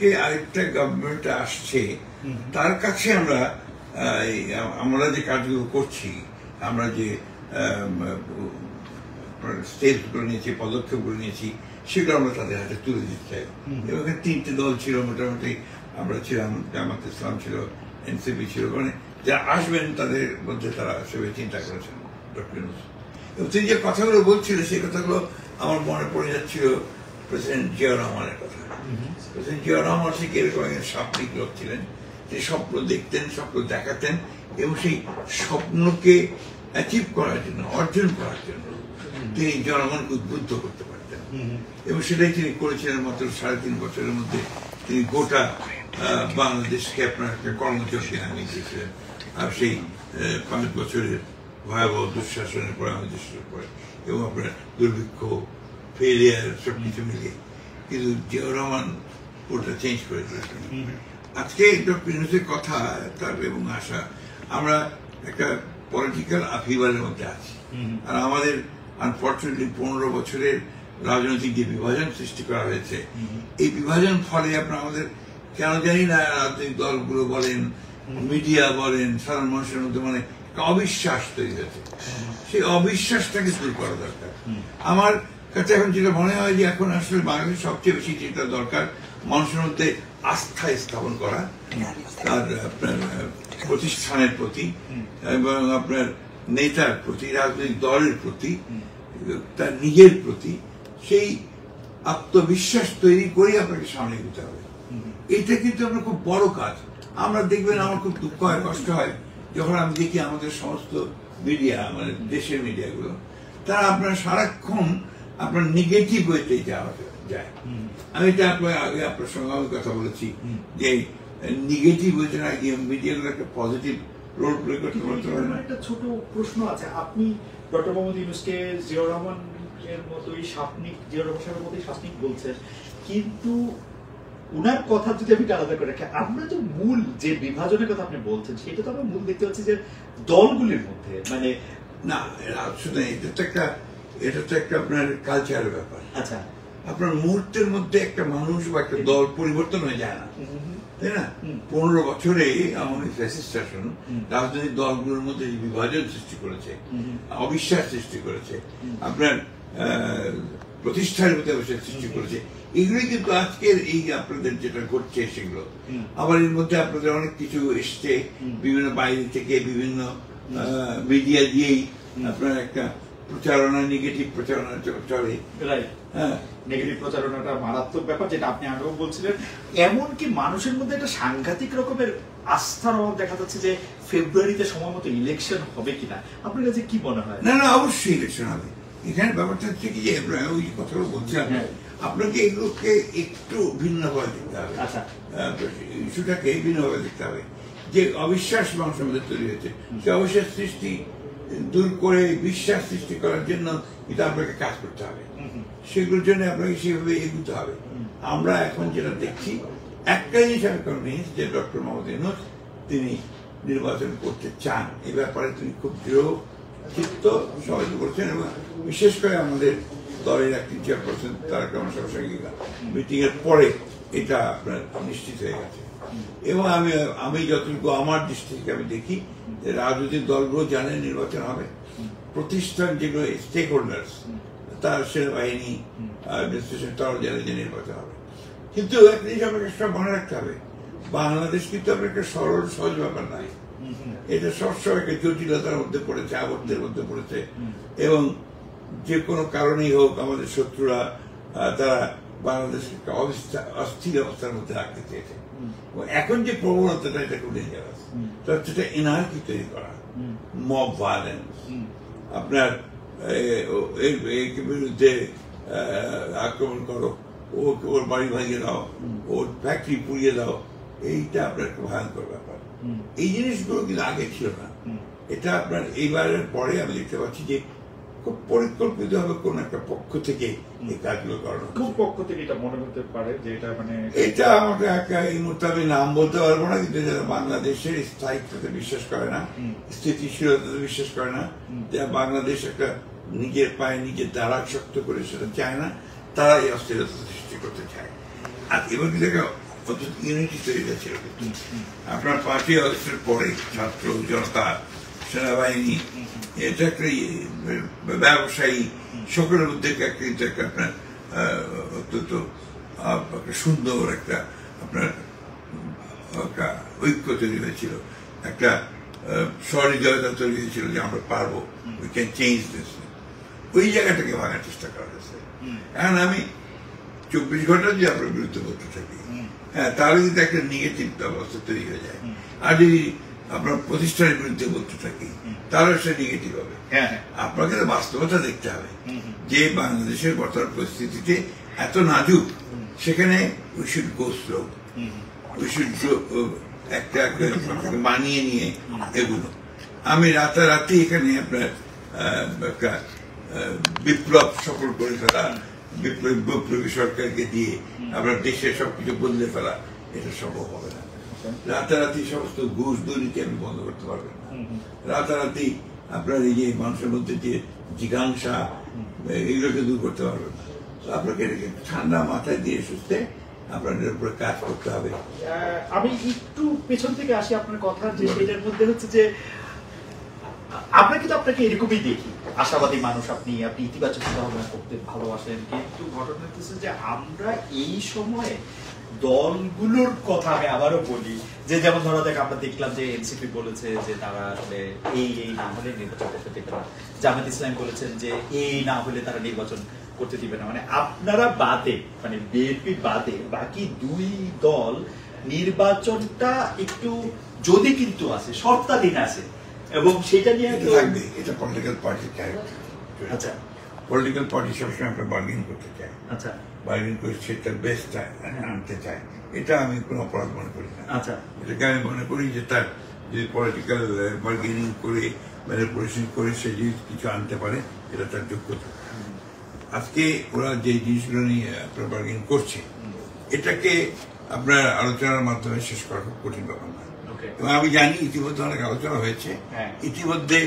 থেকে আরেকটা গভর্নমেন্ট আসছে, তার কাছে আমরা যে কাজগুলো করছি, আমরা যে স্টেপগুলো নিয়েছি, পদক্ষেপগুলো নিয়েছি, সেগুলো আমরা তাদের হাতে তুলে দিতে চাই। এবং 3টে দল ছিল মোটামুটি, আমরা ছিলাম, জামাত ইসলাম ছিল, এনসিপি ছিল, মানে যারা আসবেন তাদের মধ্যে তারা সেভাবে চিন্তা করেছেন ডক্টর ইউনূস। এবং তিনি যে কথাগুলো বলছিলেন সেই কথাগুলো আমার মনে পড়ে যাচ্ছিল প্রেসিডেন্ট জিয়াউর রহমানের কথা। প্রেসিডেন্ট জিয়াউর রহমান ঠিক এরকম একজন স্বপ্নিক লোক ছিলেন, যে স্বপ্ন দেখতেন, স্বপ্ন দেখাতেন, এবং সেই স্বপ্নকে অ্যাচিভ করার জন্য, অর্জন করার জন্য তিনি জনগণকে উদ্বুদ্ধ করতে পারতেন। এবং সেটাই তিনি করেছিলেন। মাত্র 3.5 বছরের মধ্যে তিনি গোটা বাংলাদেশকে আপনার একটা কর্মযজ্ঞে নামিয়ে দিয়েছিলেন। আর সেই 5 বছরের ভয়াবহ দুঃশাসনের পরে, আমাদের দেশের পরে, এবং আপনার দুর্ভিক্ষ, ফেলিয়ার, সবকিছু মিলিয়ে কিন্তু জিয়াউর রহমান ওটা চেঞ্জ করে দিয়েছেন। আজকে ডক্টর ইউনূসের কথা তার এবং আশা, আমরা একটা পলিটিক্যাল আপহিভালের মধ্যে আছি। আর আমাদের আনফর্চুনেটলি 15 বছরের রাজনৈতিক যে বিভাজন সৃষ্টি করা হয়েছে, এই বিভাজন ফলে আপনার আমাদের কেন জানি না রাজনৈতিক দলগুলো বলেন, মিডিয়া বলেন, সাধারণ মানুষের মধ্যে মানে অবিশ্বাস তৈরি হয়েছে। সেই অবিশ্বাসটাকে দূর করা দরকার। আমার কাছে এখন যেটা মনে হয় যে এখন আসলে বাংলাদেশ সবচেয়ে বেশি যেটা দরকার, মানুষের মধ্যে আস্থা স্থাপন করা তার আপনার প্রতিষ্ঠানের প্রতি এবং আপনার নেতার প্রতি, রাজনৈতিক দলের প্রতি, তার নিজের প্রতি সেই আত্মবিশ্বাস তৈরি করে আপনাকে সামনে এগোতে হবে। এটা কিন্তু আপনার খুব বড় কাজ। আমরা দেখবেন, আমার খুব দুঃখ হয়, কষ্ট হয় যখন আমি দেখি আমাদের সমস্ত মিডিয়া, মানে দেশের মিডিয়াগুলো, তারা আপনার সারাক্ষণ আপনার নেগেটিভ ওয়েতে যাওয়া যায়। আমি এটা আগে আপনার সঙ্গে আমি কথা বলেছি যে নেগেটিভ ওয়েতে না গিয়ে মিডিয়াগুলো একটা পজিটিভ রোল প্লে করতে পারতে পারে না। একটা ছোট প্রশ্ন আছে, আপনি ডক্টর মোহাম্মদ ইউনূসকে জিয়াউর রহমানের মতোই শাসনিক, জিয়াউর রহমান সাহেবের মতোই শাসনিক বলছেন, কিন্তু উনার কথা যদি আমি আলাদা করে রাখি, আমরা যে মূল যে বিভাজনের কথা আপনি বলছেন, সেটা তো আমরা মূল দেখতে পাচ্ছি যে দলগুলির মধ্যে, মানে না, শুনে এটা তো একটা আপনার কালচারের ব্যাপার। আচ্ছা, আপনার মুহূর্তের মধ্যে একটা মানুষ বা একটা দল পরিবর্তন হয়ে যায় না, তাই না? 15 বছরে আমাদের ফ্যাসিস্ট শাসন রাজনৈতিক দলগুলোর মধ্যে বিভাজন সৃষ্টি করেছে, অবিশ্বাস সৃষ্টি করেছে, আপনার প্রতিষ্ঠানের মধ্যে অবিশ্বাস সৃষ্টি করেছে। এগুলোই কিন্তু আজকের এই আপনাদের যেটা ঘটছে সেগুলো। আবার এর মধ্যে আপনাদের অনেক কিছু এসছে বিভিন্ন বাইরে থেকে, বিভিন্ন মিডিয়া দিয়েই আপনার একটা প্রচারণা, নেগেটিভ প্রচারণা চলে। হ্যাঁ, নেগেটিভ প্রচারণাটা মারাত্মক ব্যাপার, যেটা আপনি আগেও বলছিলেন। এমনকি মানুষের মধ্যে একটা সাংঘাতিক রকমের আস্থার অভাব দেখা যাচ্ছে যে ফেব্রুয়ারিতে সময় মতো ইলেকশন হবে কিনা। আপনার কাছে কি মনে হয়? না, অবশ্যই ইলেকশন হবে। এখানে ব্যাপারটা হচ্ছে কি যে ওই কথাগুলো বলছিলাম, আপনাকে এগুলোকে একটু ভিন্নভাবে দেখতে হবে। আচ্ছা, ইস্যুটাকে ভিন্নভাবে দেখতে হবে। যে অবিশ্বাস মানুষের মধ্যে তৈরি হয়েছে, সে অবিশ্বাস সৃষ্টি দূর করে বিশ্বাস সৃষ্টি করার জন্য এটা আপনাকে কাজ করতে হবে। সেগুলোর জন্য আপনাকে সেভাবে এগোতে হবে। আমরা এখন যেটা দেখছি, একটা জিনিস আমি কনভিন্স যে ডক্টর মোহাম্মদ ইউনূস তিনি নির্বাচন করতে চান, এই ব্যাপারে তিনি খুব দৃঢ় চিত্ত সহযোগী করছেন। এবং বিশেষ করে আমাদের দলের একটি চেয়ারপারসন তারেক রহমান সাহেবের সঙ্গে মিটিং এর পরে এটা আপনার নিশ্চিত হয়ে গেছে। এবং আমি যতটুকু আমার দৃষ্টি থেকে আমি দেখি যে রাজনৈতিক দলগুলো জানে নির্বাচন হবে, প্রতিষ্ঠান যেগুলো স্টেক হোল্ডার্স, তার সেনাবাহিনী, অ্যাডমিনিস্ট্রেশন, তারাও জানে যে নির্বাচন হবে। কিন্তু একটা জিনিস আপনাকে সব মনে রাখতে হবে, বাংলাদেশ কিন্তু আপনার একটা সরল সহজ ব্যাপার নাই। এটা সবসময় একটা জটিলতার মধ্যে পড়েছে, আবদ্ধের মধ্যে পড়েছে। এবং যে কোনো কারণেই হোক আমাদের শত্রুরা তারা বাংলাদেশকে একটা অস্থির অবস্থার মধ্যে রাখতে চেয়েছে। এখন যে প্রবণতাটা, এটা খুব ডেঞ্জারাস। সেটা এনার্কি তৈরি করা, মব ভায়োলেন্স, আপনার বিরুদ্ধে আক্রমণ করো, ওর বাড়ি ভাঙিয়ে দাও, ওর ফ্যাক্টরি পুড়িয়ে দাও, এইটা আপনার একটা ভয়ঙ্কর ব্যাপার। এই জিনিসগুলো কিন্তু আগে ছিল না। এটা আপনার এইবারের পরে আমি দেখতে পাচ্ছি যে খুব পরিকল্পিত ভাবে কোন একটা পক্ষ থেকে এই কাজগুলো করানো। কোন পক্ষ থেকে এটা মনে হতে পারে যে এটা মানে এটা আমাকে এই মুহূর্তে আমি নাম বলতে পারবো না, কিন্তু যারা বাংলাদেশের স্থায়িত্বতে বিশ্বাস করে না, স্থিতিশীলতাতে বিশ্বাস করে না, যারা বাংলাদেশ একটা নিজের পায়ে নিজের দ্বারা শক্ত করে সেটা চায় না, তারা এই অস্থিরতা সৃষ্টি করতে চায়। আর এবার কি অন্তত ইউনিটি তৈরি হয়েছিল। আপনার 5ই আগস্টের পরে ছাত্র জনতা, সেনাবাহিনী, এটা একটা ব্যবসায়ী সকলের মধ্যে একটা আপনার অত্যন্ত সুন্দর একটা আপনার একটা ঐক্য তৈরি হয়েছিল, একটা সহৃদয়তা তৈরি হয়েছিল যে আমরা পারবো, উই ক্যান চেঞ্জ দিস। ওই জায়গাটাকে ভাঙার চেষ্টা করা হয়েছে। এখন আমি 24 ঘন্টা যদি আপনার বিরুদ্ধে বলতে থাকি, হ্যাঁ, তাহলে কিন্তু একটা নেগেটিভ ব্যবস্থা তৈরি হয়ে যায়। আর যদি আপনার প্রতিষ্ঠানের বিরুদ্ধে বলতে থাকি, তাহলে সেটা নেগেটিভ হবে। আপনাকে তো বাস্তবতা দেখতে হবে যে বাংলাদেশের বর্তমান পরিস্থিতিতে এত নাজুক, সেখানে we should go slow, we should একটা মানিয়ে নিয়ে এগুলো। আমি রাতারাতি এখানে আপনার একটা বিপ্লব সফল করে ফেলা, বিপ্লবী সরকারকে দিয়ে আপনার দেশের সবকিছু বদলে ফেলা, এটা সম্ভব হবে না। রাতারাতি সমস্ত ঘুষ দুর্নীতি আপনি বন্ধ করতে পারবেন না। রাতারাতি আপনার এই যে মানুষের মধ্যে যে জিজ্ঞাসা, এগুলোকে দূর করতে পারবেন না। আপনাকে এটাকে ঠান্ডা মাথায় দিয়ে সুস্থে আপনাদের উপরে কাজ করতে হবে। আমি একটু পেছন থেকে আসি আপনার কথা, যে এটার মধ্যে হচ্ছে যে আমরা কিন্তু আপনাকে এরকমই দেখি, আশাবাদী মানুষ, আপনি ইতিবাচক চিন্তাভাবনা করতে ভালোবাসেন, কিন্তু ঘটনা হচ্ছে যে আমরা এই সময়ে দলগুলোর কথা আমি আবারও বলি, যে যেমন ধরা যাক আমরা দেখলাম যে এনসিপি বলেছে যে তারা আসলে এই না হলে নির্বাচন করতে দেবে না, জামায়াত ইসলামী বলেছেন যে এই না হলে তারা নির্বাচন করতে দিবে না। মানে আপনারা বাদে, মানে বিএনপি বাদে বাকি দুই দল নির্বাচনটা একটু যদি কিন্তু আছে, শর্তাধীন আছে, এবং সেটা নিয়ে থাকবে। এটা পলিটিক্যাল পার্টি চায়। আচ্ছা, পলিটিক্যাল পার্টি সবসময় আমরা বার্গেন করতে চাই। আচ্ছা, বার্গেন করে সেটার বেস্ট আনতে চায়। এটা আমি কোনো অপরাধ মনে করি না। আচ্ছা, এটাকে আমি মনে করি যে তার যদি পলিটিক্যাল বার্গেনিং করে, ম্যানিপুলেশন করে সে যদি কিছু আনতে পারে, এটা তার যোগ্যতা। আজকে ওরা যে জিনিসগুলো নিয়ে আপনার বার্গেন করছে, এটাকে আপনার আলোচনার মাধ্যমে শেষ করা খুব কঠিন ব্যাপার না। এবং আমি জানি ইতিমধ্যে অনেক আলোচনা হয়েছে, ইতিমধ্যে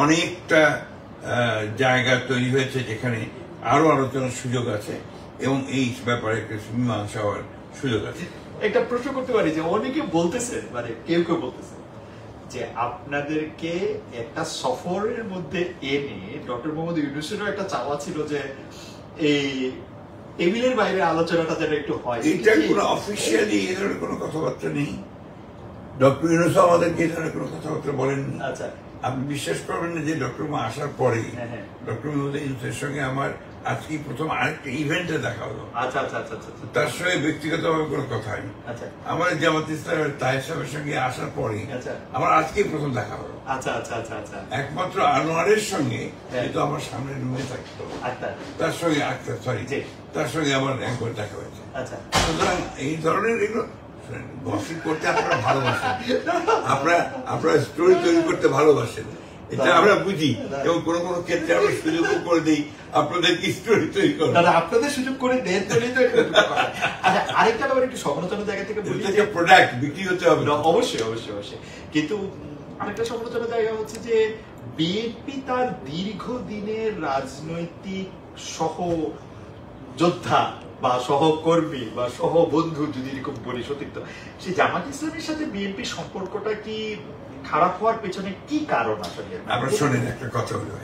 অনেকটা জায়গা তৈরি হয়েছে যেখানে আরো আলোচনার সুযোগ আছে এবং এই ব্যাপারে একটা মীমাংসা হওয়ার সুযোগ আছে। একটা প্রশ্ন করতে পারি যে অনেকে বলতেছে, মানে কেউ কেউ বলতেছে যে আপনাদেরকে একটা সফরের মধ্যে এনে ডক্টর মোহাম্মদ ইউনূসেরও একটা চাওয়া ছিল যে এই টেবিলের বাইরে আলোচনাটা যেন একটু হয়। এটা কোনো অফিসিয়ালি এ ধরনের কোনো কথাবার্তা নেই। ডক্টর ইউনূস আমাদেরকে এই ধরনের কোনো কথাবার্তা বলেননি। আচ্ছা, আপনি বিশ্বাস করবেন না যে ডক্টর মা আসার পরে ডক্টর মোহাম্মদ ইউনূসের সঙ্গে আমার আজকে প্রথম আরেকটা ইভেন্টে দেখা হলো। আচ্ছা আচ্ছা আচ্ছা আচ্ছা, তার সঙ্গে ব্যক্তিগতভাবে কোনো কথা হয়নি। আচ্ছা, আমার জামাত ইসলামের তাহের সাহেবের সঙ্গে আসার পরে আমার আজকেই প্রথম দেখা হলো। আচ্ছা আচ্ছা আচ্ছা আচ্ছা, একমাত্র আনোয়ারের সঙ্গে যেহেতু আমার সামনে রুমে থাকতো, তার সঙ্গে তার সঙ্গে আমার একবার দেখা হয়েছে। আচ্ছা, সুতরাং এই ধরনের এগুলো গসিপ করতে আপনারা ভালোবাসেন, আপনারা স্টোরি তৈরি করতে ভালোবাসেন, এটা আমরা বুঝি, এবং কোনো কোনো ক্ষেত্রে আমরা সুযোগ করে দিই আপনাদের কি স্টোরি তৈরি করেন। আপনাদের সুযোগ করে দেন। আচ্ছা, আরেকটা ব্যাপার একটু সমালোচনার জায়গা থেকে বলি, প্রোডাক্ট বিক্রি হতে হবে। অবশ্যই অবশ্যই অবশ্যই, কিন্তু আরেকটা সমালোচনার জায়গা হচ্ছে যে বিএনপি তার দীর্ঘদিনের রাজনৈতিক সহযোদ্ধা বা সহকর্মী বা সহবন্ধু, যদি এরকম বলি সতীর্থ, সেই জামাত ইসলামের সাথে বিএনপির সম্পর্কটা কি খারাপ হওয়ার পেছনে কি কারণ আসলে? আমরা শোনেন একটা কথা হলো,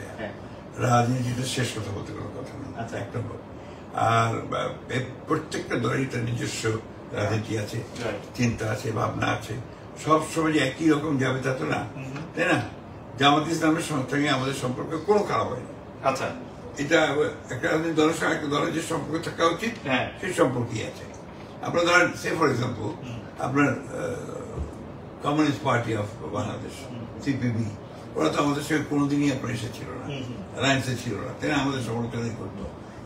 রাজনীতিতে শেষ কথা বলতে কোনো কথা নেই। আচ্ছা, এক নম্বর। আর প্রত্যেকটা দলেরই তার নিজস্ব রাজনীতি আছে, চিন্তা আছে, ভাবনা আছে। সবসময় যে একই রকম যাবে তা তো না, তাই না? জামাত ইসলামের সঙ্গে আমাদের সম্পর্ক কোনো খারাপ হয়নি। আচ্ছা, এটা একটা দলের সঙ্গে একটা দলের যে সম্পর্ক থাকা উচিত সেই সম্পর্কই আছে। আপনার ধরেন, সে ফর এক্সাম্পল, আপনার communist party of Bangladesh, CPB, ওরা তো আমাদের সঙ্গে কোনোদিনই আপনার এসেছিল না, অ্যালায়েন্সে ছিল না, তাই না? আমাদের সমালোচনাই করতো।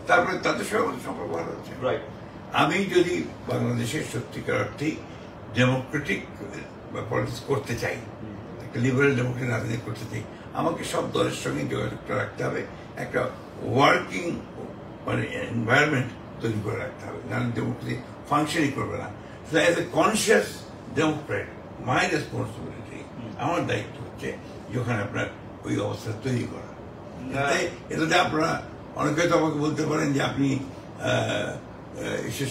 তারপরে তাদের সঙ্গে আমাদের সম্পর্ক ভালো হচ্ছে। আমি যদি বাংলাদেশের সত্যিকার অর্থেই ডেমোক্রেটিক পলিটিক্স করতে চাই, একটা লিবারেল ডেমোক্রেটিক রাজনীতি করতে চাই, আমাকে সব দলের সঙ্গে যোগাযোগটা রাখতে হবে, একটা ওয়ার্কিং মানে এনভায়রনমেন্ট তৈরি করে রাখতে হবে, নাহলে ডেমোক্রেসি ফাংশনই করবে না। So as a conscious Democrat, my responsibility, আমার দায়িত্ব হচ্ছে যখন আপনার ওই অবস্থা তৈরি করা। এটাতে আপনারা অনেকে তো আমাকে বলতে পারেন যে আপনি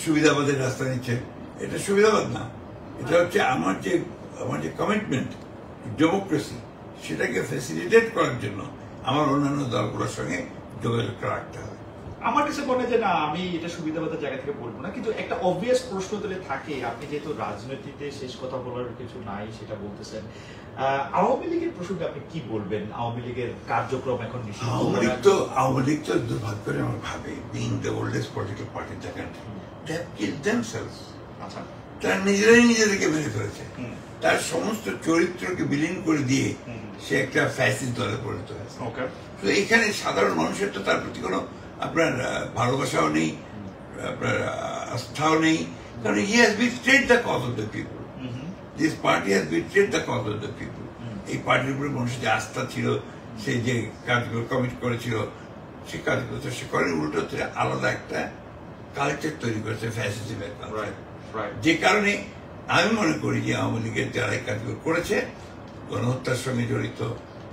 সুবিধাবাদের রাস্তা নিচ্ছেন, এটা সুবিধাবাদ না, এটা হচ্ছে আমার যে কমিটমেন্ট ডেমোক্রেসি, সেটাকে ফ্যাসিলিটেট করার জন্য আমার অন্যান্য দলগুলোর সঙ্গে যোগাযোগ রাখতে হবে। আমার কাছে মনে হয় যে না, আমি এটা সুবিধাবাদের জায়গা থেকে বলবো না, কিন্তু একটা অবভিয়াস প্রশ্ন তুলে থাকে, আপনি যেহেতু রাজনীতিতে শেষ কথা বলার কিছু নাই সেটা বলতেছেন, আওয়ামী লীগের প্রসঙ্গে আপনি কি বলবেন? আওয়ামী লীগের কার্যক্রম এখন আওয়ামী লীগ তো দুর্ভাগ্য করে আমার ভাবে, being the oldest political party in the country, they have killed themselves. আচ্ছা, তারা নিজেরাই নিজেদেরকে মেরে ফেলেছে, তার সমস্ত চরিত্রকে বিলীন করে দিয়ে সে একটা ফ্যাসিস্ট দলে পরিণত হয়েছে। তো এখানে সাধারণ মানুষের তো তার প্রতি কোনো আপনার ভালোবাসাও নেই, আপনার আস্থাও নেই, কারণ he has betrayed the cause of the people. This party has betrayed the cause of the people. এই পার্টির উপরে মানুষের যে আস্থা ছিল, সে যে কাজগুলো কমিট করেছিল, সে কাজগুলো তো সে করেন, উল্টো আলাদা একটা কালচার তৈরি করেছে, ফ্যাসিজমের কালচার। যে কারণে আমি মনে করি যে আওয়ামী লীগের যারা এই কাজগুলো করেছে, গণহত্যার সঙ্গে জড়িত,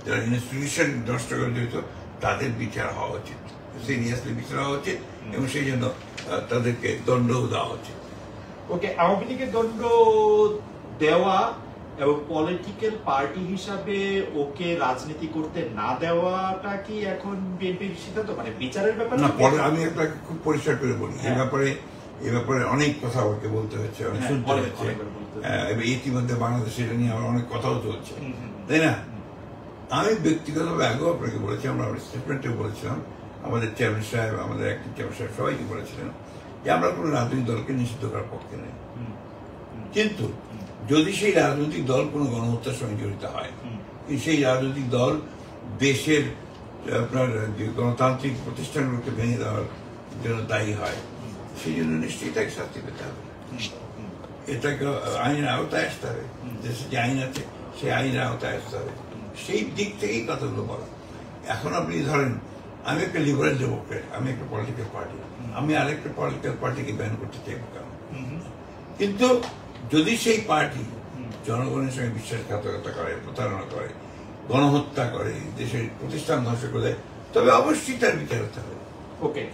যারা ইনস্টিটিউশন নষ্ট করে জড়িত, তাদের বিচার হওয়া উচিত, সিরিয়াসলি বিচার হওয়া উচিত, এবং সেই জন্য তাদেরকে দণ্ডও দেওয়া উচিত। ওকে, আওয়ামী লীগের দণ্ড দেওয়া এবং পলিটিক্যাল পার্টি হিসাবে ওকে রাজনীতি করতে না দেওয়াটা কি এখন বিএনপির সিদ্ধান্ত, মানে বিচারের ব্যাপার না? আমি আপনাকে খুব পরিষ্কার করে বলি, এই ব্যাপারে অনেক কথা আমাকে বলতে হচ্ছে, অনেক শুনতে হচ্ছে, ইতিমধ্যে বাংলাদেশে এটা নিয়ে আমার অনেক কথাও চলছে, তাই না? আমি ব্যক্তিগতভাবে আগেও আপনাকে বলেছি, আমরা স্টেটমেন্টে বলেছিলাম, আমাদের চেয়ারম্যান সাহেব, আমাদের অ্যাক্টিং চেয়ারম্যান সাহেব সবাইকে বলেছিলেন যে আমরা কোনো রাজনৈতিক দলকে নিষিদ্ধ করার পক্ষে নেই, কিন্তু যদি সেই রাজনৈতিক দল কোনো গণহত্যার সঙ্গে জড়িত হয়, সেই রাজনৈতিক দল দেশের আপনার যে গণতান্ত্রিক প্রতিষ্ঠানগুলোকে ভেঙে দেওয়ার জন্য দায়ী হয়, সেই জন্য নিশ্চয়ই তাকে শাস্তি পেতে হবে, এটাকে আইনের আওতায় আসতে হবে, দেশে যে আইন আছে সেই আইনের আওতায় আসতে হবে, সেই দিক থেকেই কথাগুলো বলা। এখন আপনি ধরেন, আমি একটা লিবারেল ডেমোক্রেট, আমি একটা পলিটিক্যাল পার্টি, আমি আরেকটা পলিটিক্যাল পার্টিকে ব্যান করতে চাইব কেন? কিন্তু যদি সেই পার্টি জনগণের সঙ্গে বিশ্বাসঘাতকতা করে, প্রতারণা করে, গণহত্যা করে, দেশের প্রতিষ্ঠান ধ্বংস করে, তবে অবশ্যই তার বিচার হতে হবে। ওকে,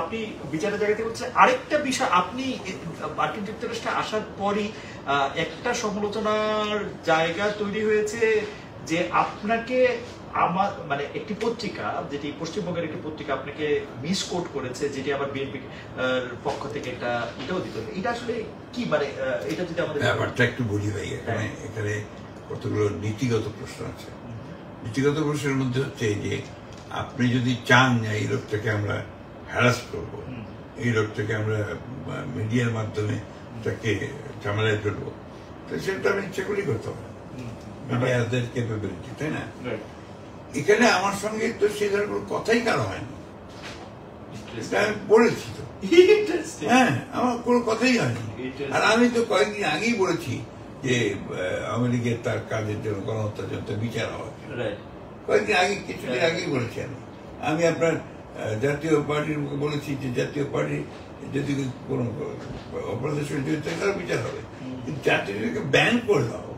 আপনি বিচারের জায়গা থেকে বলছেন আরেকটা বিষয়, আপনি মার্কিন যুক্তরাষ্ট্রে আসার পরই একটা সমালোচনার জায়গা তৈরি হয়েছে যে আপনাকে আমার মানে একটি পত্রিকা, যেটি পশ্চিমবঙ্গের একটি পত্রিকা আপনাকে মিসকোট করেছে, যেটি আবার বিএনপি পক্ষ থেকে এটাও দিতে হবে। এটা আসলে কি, মানে এটা যদি আমাদের ব্যাপারটা একটু বলি ভাই, এখানে কতগুলো নীতিগত প্রশ্ন আছে। নীতিগত প্রশ্নের মধ্যে হচ্ছে যে আপনি যদি চান যে এই লোকটাকে আমরা হ্যারাস করবো, এই লোকটাকে আমরা মিডিয়ার মাধ্যমে তাকে ঝামেলায় ফেলবো, তো সেটা আমি ইচ্ছা করেই করতে হবে, মিডিয়াদের ক্যাপাবিলিটি, তাই না? এখানে আমার সঙ্গে তো সে ধরনের কথাই কারো হয়নি, আমি বলেছি তো, হ্যাঁ, আমার কোনো কথাই হয়নি। আর আমি তো কয়েকদিন আগেই বলেছি যে আওয়ামী লীগের তার কাজের জন্য, গণহত্যার জন্য বিচার হওয়া, কয়েকদিন আগে, কিছুদিন আগেই বলেছি। আমি আপনার জাতীয় পার্টির মুখে বলেছি যে জাতীয় পার্টি যদি কোনো অপরাধের সঙ্গে জড়িত থাকে তার বিচার হবে, কিন্তু জাতীয় ব্যান করে দাও,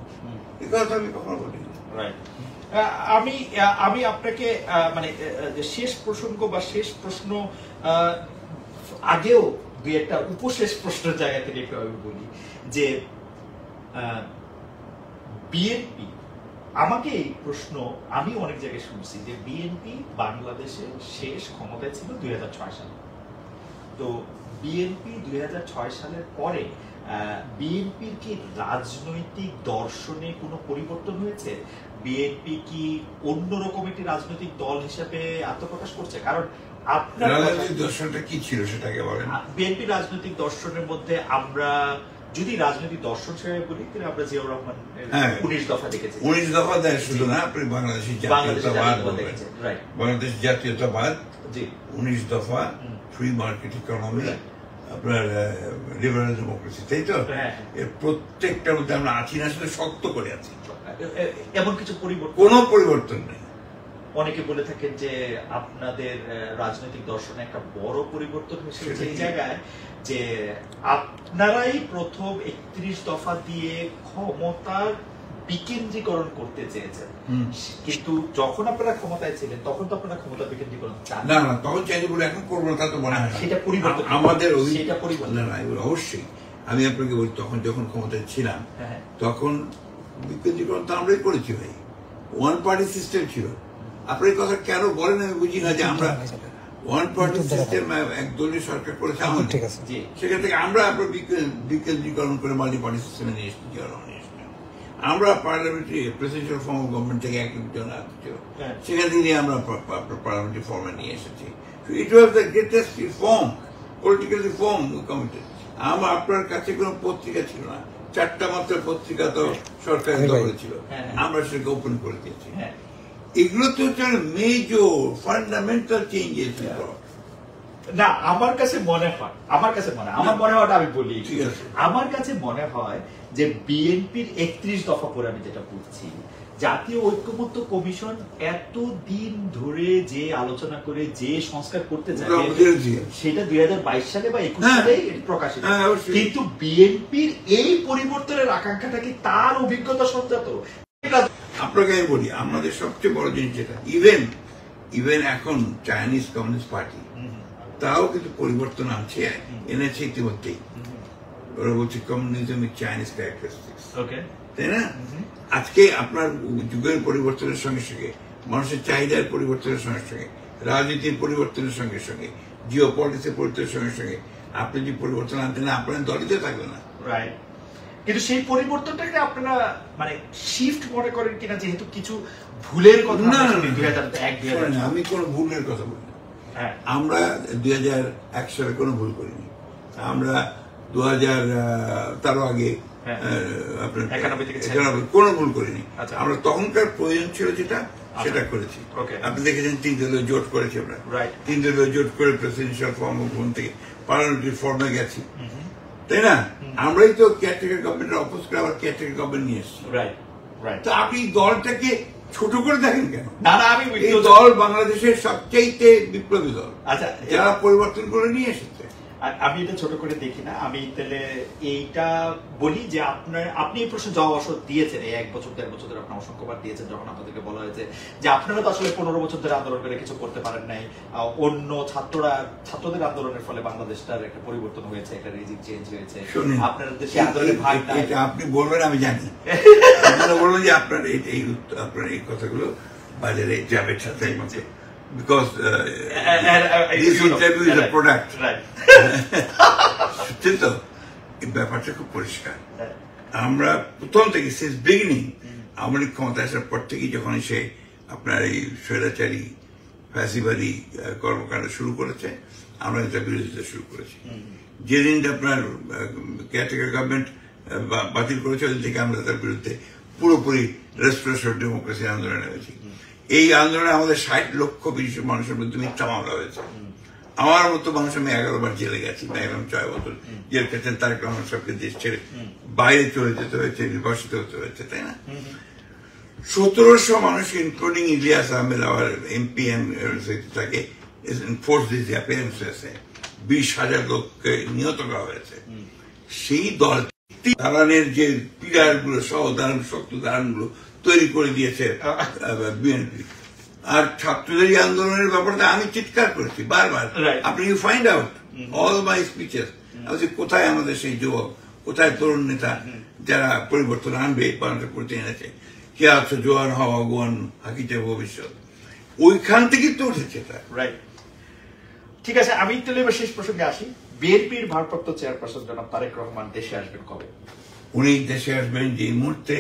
এই কথা আমি কখনো বলিনি। আমি আপনাকে মানে শেষ প্রসঙ্গ বা শেষ প্রশ্ন আগেও দুই একটা উপশেষ প্রশ্নের জায়গা থেকে একটু আমি বলি যে বিএনপি, আমাকে এই প্রশ্ন আমি অনেক জায়গায় শুনছি যে বিএনপি বাংলাদেশে শেষ ক্ষমতায় ছিল 2006 সালে। তো বিএনপি 2006 সালের পরে বিএনপির কি রাজনৈতিক দর্শনে কোনো পরিবর্তন হয়েছে? বিএনপি কি অন্যরকম একটি রাজনৈতিক দল হিসেবে আত্মপ্রকাশ করছে? কারণ আপনার রাজনৈতিক দর্শনটা কি ছিল সেটাকে বলেন। বিএনপি রাজনৈতিক দর্শনের মধ্যে আমরা যদি রাজনৈতিক দর্শন হিসেবে বলি, তাহলে আমরা জিয়াউর রহমান 19 দফা দেখেছি। 19 দফা দেয় শুধু না, আপনি বাংলাদেশি জাতীয়তাবাদ, বাংলাদেশ জাতীয়তাবাদ, 19 দফা, ফ্রি মার্কেট ইকোনমি, আপনার লিবারেল ডেমোক্রেসি, তাই তো? এর প্রত্যেকটার মধ্যে আমরা আছি না, আসলে শক্ত করে আছি, এমন কিছু পরিবর্তন, কোনো পরিবর্তন নেই। অনেকে বলে থাকেন যে আপনাদের রাজনৈতিক দর্শনে একটা বড় পরিবর্তন হয়েছে এই জায়গায় যে আপনারাই প্রথম 31 দফা দিয়ে ক্ষমতার বিকেন্দ্রীকরণ করতে চেয়েছেন, কিন্তু যখন আপনারা ক্ষমতায় ছিলেন তখন তো আপনারা ক্ষমতা বিকেন্দ্রীকরণ চান না, তখন চাইলে বলে এখন করবো না, তা তো মনে হয় সেটা পরিবর্তন, আমাদের সেটা পরিবর্তন না, অবশ্যই আমি আপনাকে বলি, তখন যখন ক্ষমতায় ছিলাম তখন বিকেন্দ্রীকরণ তো আমরাই করেছি ভাই, ওয়ান পার্টি সিস্টেম ছিল। আপনি এই কথা কেন বলেন আমি বুঝি না, যে আমরা ওয়ান পার্টি সিস্টেম একদলীয় সরকার করেছে আমাদের, সেখান থেকে আমরা আপনার বিকেন্দ্রীকরণ করে মাল্টি পার্টি সিস্টেমে নিয়ে এসেছি। আমরা parliamentary presidential form of government থেকে একজন ছিল, সেখান থেকে আমরা পার্লামেন্টারি ফর্মে নিয়ে এসেছি। It was the greatest reform, political reform committed. আমার আপনার কাছে কোনো পত্রিকা ছিল না, 4টা মাত্র পত্রিকা তো সরকারের দখলে ছিল, আমরা সেটাকে ওপেন করে দিয়েছি। এগুলো তো হচ্ছে মেজর ফান্ডামেন্টাল চেঞ্জেস। না, আমার কাছে মনে হয়, আমার মনে হয়টা আমি বলি, আমার কাছে মনে হয় যে বিএনপির 31 দফা করে আমি যেটা বলছি, জাতীয় ঐক্যমত্য কমিশন এতদিন ধরে যে আলোচনা করে যে সংস্কার করতে চায় সেটা 2022 সালে বা 21 সালে প্রকাশিত, কিন্তু বিএনপির এই পরিবর্তনের আকাঙ্ক্ষাটা কি তার অভিজ্ঞতা সঞ্জাত? আপনাকে আমি বলি, আমাদের সবচেয়ে বড় জিনিস যেটা, ইভেন এখন চাইনিজ কমিউনিস্ট পার্টি তাও কিন্তু পরিবর্তন এনেছে ইতিমধ্যেই। ওরা বলছে কমিউনিজম ইজ চাইনিজ ক্যারেক্টারিস্টিক্স, তাই না? আজকে আপনার যুগের পরিবর্তনের সঙ্গে সঙ্গে, মানুষের চাহিদার পরিবর্তনের সঙ্গে সঙ্গে, রাজনীতির পরিবর্তনের সঙ্গে সঙ্গে, জিও পলিটিক্সের পরিবর্তনের সঙ্গে সঙ্গে আপনি যে পরিবর্তন আনতেন না, আপনার দলিতে থাকবে না। কিন্তু সেই পরিবর্তনটাকে আপনারা মানে শিফট মনে করেন কিনা, যেহেতু কিছু ভুলের কথা? আমি কোন ভুলের কথা বলি না। আমরা 2001 সালে কোনো ভুল করিনি। আমরা 2000 তারও আগে আপনার 91 কোনো ভুল করিনি। আমরা তখনকার প্রয়োজন ছিল যেটা, সেটা করেছি। আপনি দেখেছেন 3 দলীয় জোট করেছি আমরা, 3 দলীয় জোট করে প্রেসিডেন্সিয়াল ফর্ম অফ গভর্নমেন্ট থেকে পার্লামেন্টারি ফর্মে গেছি, তাই না? আমরাই তো কেয়ারটেকার গভর্নমেন্টের অপোজ করে আবার কেয়ারটেকার গভর্নমেন্ট নিয়ে এসেছি। তো আপনি দলটাকে ছোট করে দেখেন কেন? এই দল বাংলাদেশের সবচেয়ে বিপ্লবী দল, যারা পরিবর্তন করে নিয়ে এসেছে। আমি এটা ছোট করে দেখি না। আমি তাহলে এইটা বলি যে আপনি এই প্রশ্ন জবাব অবশ্য দিয়েছেন, এই 1 বছর 1.5 বছর ধরে আপনার অসংখ্যবার দিয়েছেন, যখন আপনাদেরকে বলা হয়েছে যে আপনারা তো আসলে 15 বছর ধরে আন্দোলন করে কিছু করতে পারেন নাই, অন্য ছাত্রদের আন্দোলনের ফলে বাংলাদেশটার একটা পরিবর্তন হয়েছে, একটা রেজিম চেঞ্জ হয়েছে, আপনারা দেশে আন্দোলনের ভাগ নাই। এটা আপনি বলবেন আমি জানি, আপনারা বলবেন যে আপনার এই কথাগুলো বাজারে যাবে ছাত্রের মধ্যে, because this interview is a product. তো এই ব্যাপারটা খুব পরিষ্কার। আমরা প্রথম থেকে since beginning, আওয়ামী লীগ ক্ষমতা আসার পর থেকেই যখন সে আপনার এই স্বৈরাচারী ফ্যাসিবাদী কর্মকাণ্ড শুরু করেছে, আমরা এটা বিরোধিতা শুরু করেছি। যেদিন আপনার কেয়ারটেকার গভর্নমেন্ট বাতিল করেছে, ওই থেকে আমরা তার বিরুদ্ধে পুরোপুরি রেস্টোরেশন ডেমোক্রেসি আন্দোলনে নেমেছি। এই আন্দোলনে আমাদের 60 লক্ষ মানুষের বিরুদ্ধে মিথ্যা মামলা হয়েছে। আমার মতো মানুষ, আমি 11 বার জেলে গেছি, ম্যাক্সিমাম 6 বছর জেল খেটেন। তারেক রহমান সাহেবকে দেশ ছেড়ে বাইরে চলে যেতে হয়েছে, নির্বাসিত হতে হয়েছে, তাই না? 1700 মানুষ, ইনক্লুডিং ইলিয়াস আহমেদ, আমার এমপিএম তাকে ফোর্স দিয়েছে, অ্যাপিয়ারেন্স হয়েছে, 20,000 লোককে নিহত করা হয়েছে। সেই দল দালানের যে পিলার গুলো সহ শক্ত দালান গুলো তৈরি করে দিয়েছে বিএনপি। আর ছাত্রদের আন্দোলনের ব্যাপারটা আমি চিৎকার করেছি বারবার। আপনি you find out all my speeches, কোথায় আমাদের সেই যুবক, কোথায় তরুণ নেতা যারা পরিবর্তন আনবে, বাংলাদেশ করতে এনেছে, কে আছে জোয়ান হওয়া গোয়ান হাকিতে ভবিষ্যৎ, ওইখান থেকে তো উঠেছে। ঠিক আছে, আমি তাহলে এবার শেষ প্রসঙ্গে আসি। বিএনপির ভারপ্রাপ্ত চেয়ারপারসন জনাব তারেক রহমান দেশে আসবেন কবে? উনি দেশে আসবেন যে মুহূর্তে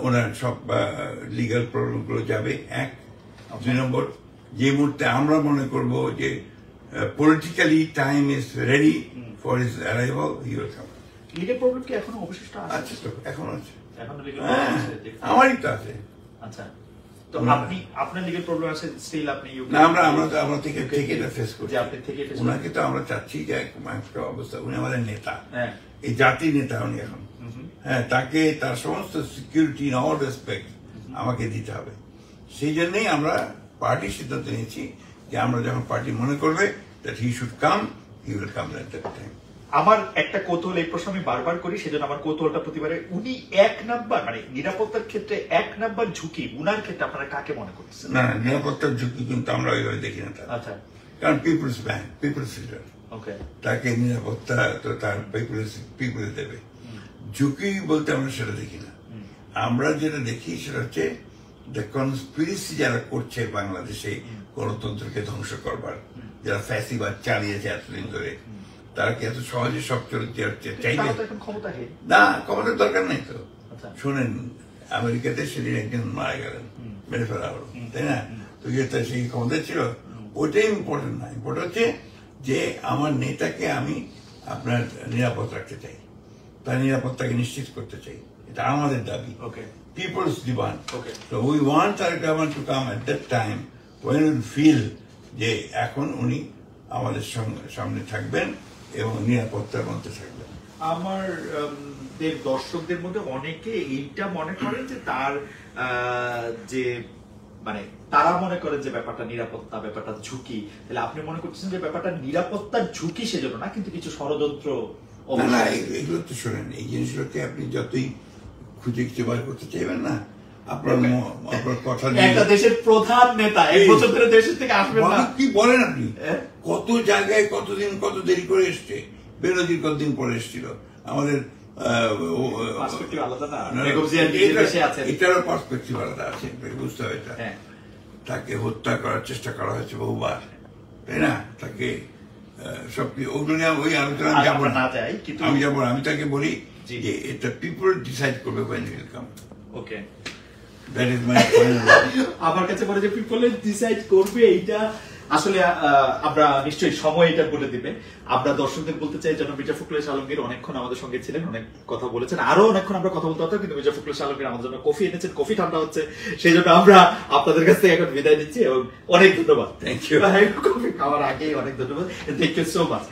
ওনার সব লিগাল প্রবলেম গুলো যাবে, 1। 2 নম্বর, যে মুহূর্তে আমরা মনে করব যে politically time is ready for his arrival, he will come. Legal problem কি এখনো অবশিষ্ট আছে? তো এখন আছে, আমারই তো আছে। আচ্ছা, তো আপনি আপনার লিগাল প্রবলেম আছে স্টিল? আপনি না, আমরা থেকে এটা ফেস করছি। আপনি থেকে ওনাকে তো আমরা চাচ্ছি যে একটা অবস্থা, উনি আমাদের নেতা, এই জাতির নেতা উনি এখন। হ্যাঁ, তাকে তার সমস্ত সিকিউরিটি ইন অল রেসপেক্ট আমাকে দিতে হবে। সেই জন্যই আমরা পার্টির সিদ্ধান্ত নিয়েছি যে আমরা যখন পার্টি মনে করবে that he should come, he will come at that time. আমার একটা কৌতূহল, এই প্রশ্ন আমি বারবার করি, সেজন্য আমার কৌতূহলটা প্রতিবারে, উনি 1 নাম্বার মানে নিরাপত্তার ক্ষেত্রে 1 নাম্বার ঝুঁকি, উনার ক্ষেত্রে আপনারা কাকে মনে করছেন? না, নিরাপত্তার ঝুঁকি কিন্তু আমরা ওইভাবে দেখি না। আচ্ছা, কারণ পিপলস ব্যাংক, পিপলস লিডার, তাকে নিরাপত্তা তো তার পিপুলে দেবে। ঝুঁকি বলতে আমরা সেটা দেখি না। আমরা যেটা দেখি সেটা হচ্ছে দ্য কনস্পিরেসি যারা করছে বাংলাদেশে গণতন্ত্রকে ধ্বংস করবার, যারা ফ্যাসিবাদ চালিয়েছে এতদিন ধরে, তারা কি এত সহজে সব চরিত্র চাইবে না? ক্ষমতার দরকার নাই তো। শোনেন, আমেরিকাতে সেদিন একজন মারা গেলেন, মেরে ফেলা হলো, তাই না? তো সেই ক্ষমতা ছিল, ওইটাই ইম্পর্টেন্ট না। ইম্পর্টেন্ট হচ্ছে যে আমার নেতাকে আমি আপনার নিরাপদ রাখতে চাই, তার নিরাপত্তাকে নিশ্চিত করতে চাই, এটা আমাদের দাবি, people's demand. So we want our government to come at that time when we feel যে এখন উনি আমাদের সামনে থাকবেন এবং নিরাপত্তার মধ্যে থাকবেন। আমার দর্শকদের মধ্যে অনেকে এইটা মনে করেন যে তার যে মানে তারা মনে করেন যে ব্যাপারটা নিরাপত্তা, ব্যাপারটা ঝুঁকি। তাহলে আপনি মনে করছেন যে ব্যাপারটা নিরাপত্তার ঝুঁকি সেজন্য না, কিন্তু কিছু ষড়যন্ত্র? না, এগুলো তো শোনেন, এই জিনিসগুলোকে আপনি যতই খুঁজে কিছু বার করতে চাইবেন না, আপনার কথা একটা দেশের প্রধান নেতা 1 বছর ধরে দেশের থেকে আসবেন না, কি বলেন আপনি? কত জায়গায় কতদিন কত দেরি করে এসছে, বেরোজির কতদিন পরে এসেছিল। আমাদের এটারও পার্সপেক্টিভ আলাদা আছে, বুঝতে হবে এটা। তাকে হত্যা করার চেষ্টা করা হয়েছে বহুবার, তাই না? তাকে ওগুলো নিয়ে ওই আলোচনা যাবো না, আমি যাবো না। আমি তাকে বলি যে এটা পিপল ডিসাইড করবে when it will come. Okay. That is my final. আমার কাছে বলে যে পিপলের ডিসাইড করবে, এইটা আসলে আমরা নিশ্চয়ই সময় এটা বলে দিবে। আমরা দর্শকদের বলতে চাই যেন মির্জা ফখরুল আলমগীর অনেকক্ষণ আমাদের সঙ্গে ছিলেন, অনেক কথা বলেছেন, আরো অনেকক্ষণ আমরা কথা বলতে পারতাম, কিন্তু মির্জা ফখরুল আলমগীর আমাদের জন্য কফি এনেছেন, কফি ঠান্ডা হচ্ছে, সেই জন্য আমরা আপনাদের কাছ থেকে এখন বিদায় নিচ্ছি এবং অনেক ধন্যবাদ। Thank you. কফি খাওয়ার আগেই অনেক ধন্যবাদ, থ্যাংক ইউ সো মাচ।